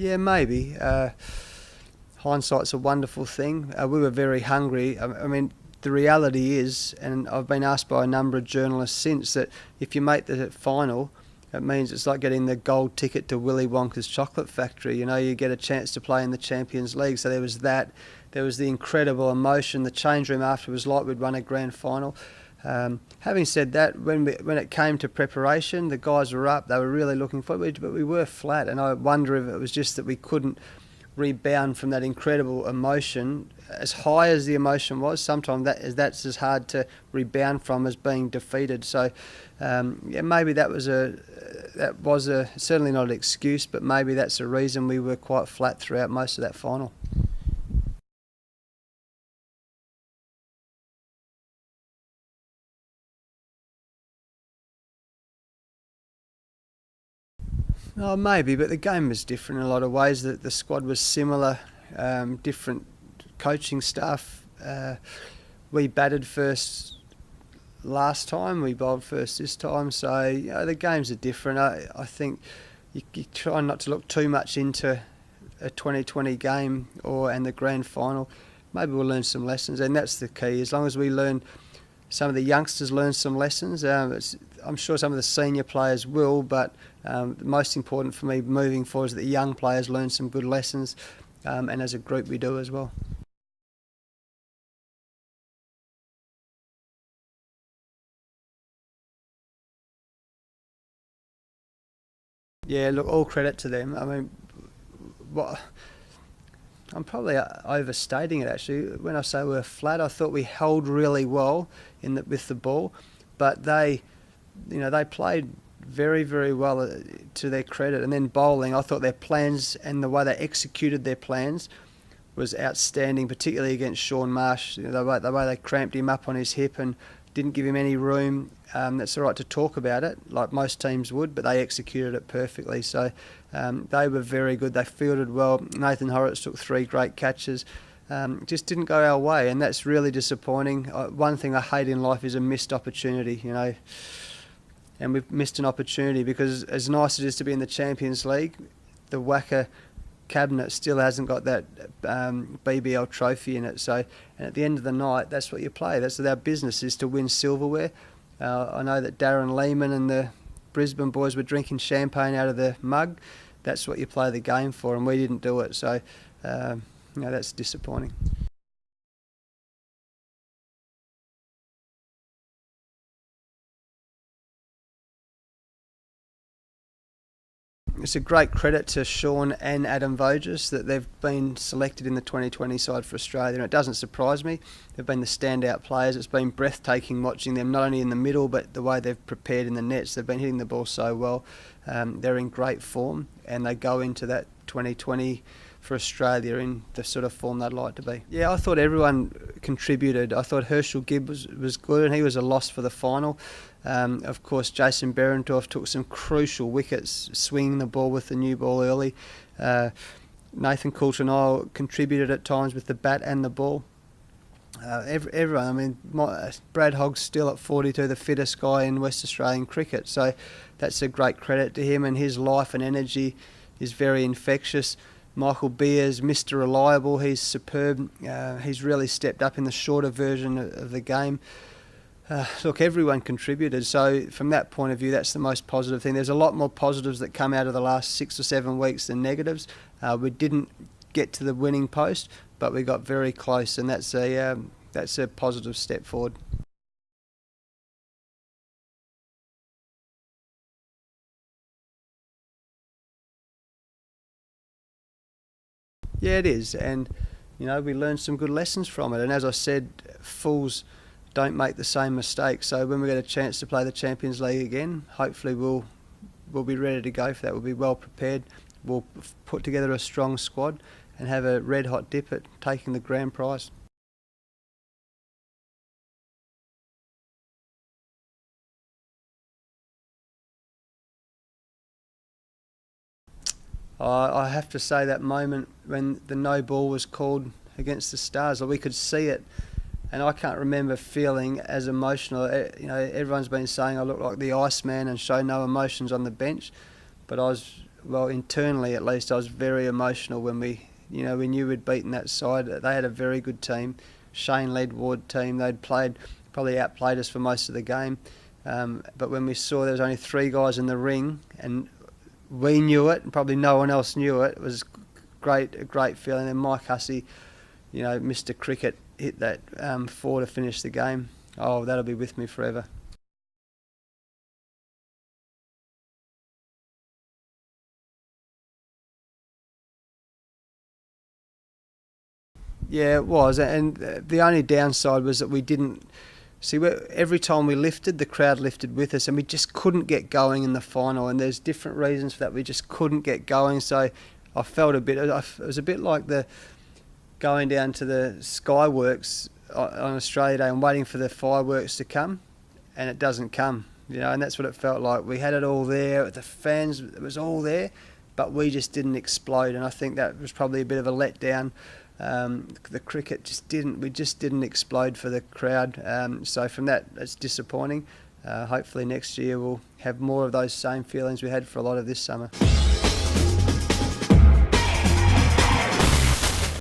Yeah, maybe. Hindsight's a wonderful thing. We were very hungry. I mean, the reality is, and I've been asked by a number of journalists since, that if you make the final, it means it's like getting the gold ticket to Willy Wonka's chocolate factory. You know, you get a chance to play in the Champions League. So there was that. There was the incredible emotion. The change room after was like we'd won a grand final. Having said that, when it came to preparation, the guys were up. They were really looking forward, but we were flat. And I wonder if it was just that we couldn't rebound from that incredible emotion. As high as the emotion was, sometimes that's as hard to rebound from as being defeated. So, yeah, maybe that was certainly not an excuse, but maybe that's a reason we were quite flat throughout most of that final. Oh, maybe, but the game was different in a lot of ways. The squad was similar, different coaching staff. We batted first last time, we bowled first this time, so the games are different. I think you try not to look too much into a 2020 game and the grand final. Maybe we'll learn some lessons, and that's the key. As long as we learn, some of the youngsters learn some lessons. I'm sure some of the senior players will, but the most important for me moving forward is that the young players learn some good lessons, and as a group we do as well. Yeah, look, all credit to them. I mean, what I'm probably overstating it actually. When I say we're flat, I thought we held really well with the ball, but they played very, very well to their credit. And then bowling, I thought their plans and the way they executed their plans was outstanding, particularly against Shaun Marsh. The way they cramped him up on his hip and didn't give him any room. That's all right to talk about it, like most teams would, but they executed it perfectly. So they were very good. They fielded well. Nathan Horrocks took 3 great catches. Just didn't go our way, and that's really disappointing. One thing I hate in life is a missed opportunity, and we've missed an opportunity because as nice as it is to be in the Champions League, the WACA cabinet still hasn't got that BBL trophy in it. So, and at the end of the night, that's what you play. That's our business, is to win silverware. I know that Darren Lehman and the Brisbane boys were drinking champagne out of the mug. That's what you play the game for, and we didn't do it. So, that's disappointing. It's a great credit to Shaun and Adam Voges that they've been selected in the 2020 side for Australia, and it doesn't surprise me. They've been the standout players. It's been breathtaking watching them, not only in the middle, but the way they've prepared in the nets. They've been hitting the ball so well. They're in great form, and they go into that 2020 for Australia in the sort of form they'd like to be. Yeah, I thought everyone contributed. I thought Herschel Gibb was good, and he was a loss for the final. Of course, Jason Berendorf took some crucial wickets, swinging the ball with the new ball early. Nathan Coulter-Nile contributed at times with the bat and the ball. Everyone, I mean, Brad Hogg's still at 42, the fittest guy in West Australian cricket, so that's a great credit to him, and his life and energy is very infectious. Michael Beers, Mr. Reliable, he's superb. He's really stepped up in the shorter version of the game. Look, everyone contributed, so from that point of view, that's the most positive thing. There's a lot more positives that come out of the last 6 or 7 weeks than negatives. We didn't get to the winning post, but we got very close, and that's a positive step forward. Yeah, it is, and we learned some good lessons from it. And as I said, fools don't make the same mistake. So when we get a chance to play the Champions League again, hopefully we'll be ready to go for that. We'll be well prepared. We'll put together a strong squad and have a red hot dip at taking the grand prize. I have to say that moment when the no ball was called against the Stars, we could see it, and I can't remember feeling as emotional. Everyone's been saying I look like the Iceman and show no emotions on the bench, but I well, internally at least, I was very emotional when we knew we'd beaten that side. They had a very good team, Shane-led Ward team. They'd probably outplayed us for most of the game. But when we saw there was only 3 guys in the ring, and we knew it, and probably no one else knew it, it was a great feeling. And Mike Hussey, Mr. Cricket, hit that 4 to finish the game. Oh, that'll be with me forever. Yeah, it was, and the only downside was that we didn't see. Every time we lifted, the crowd lifted with us, and we just couldn't get going in the final. And there's different reasons for that. We just couldn't get going. So I felt it was a bit like the going down to the Skyworks on Australia Day and waiting for the fireworks to come, and it doesn't come. And that's what it felt like. We had it all there, the fans, it was all there, but we just didn't explode. And I think that was probably a bit of a letdown. The cricket we just didn't explode for the crowd. So from that, it's disappointing. Hopefully next year we'll have more of those same feelings we had for a lot of this summer.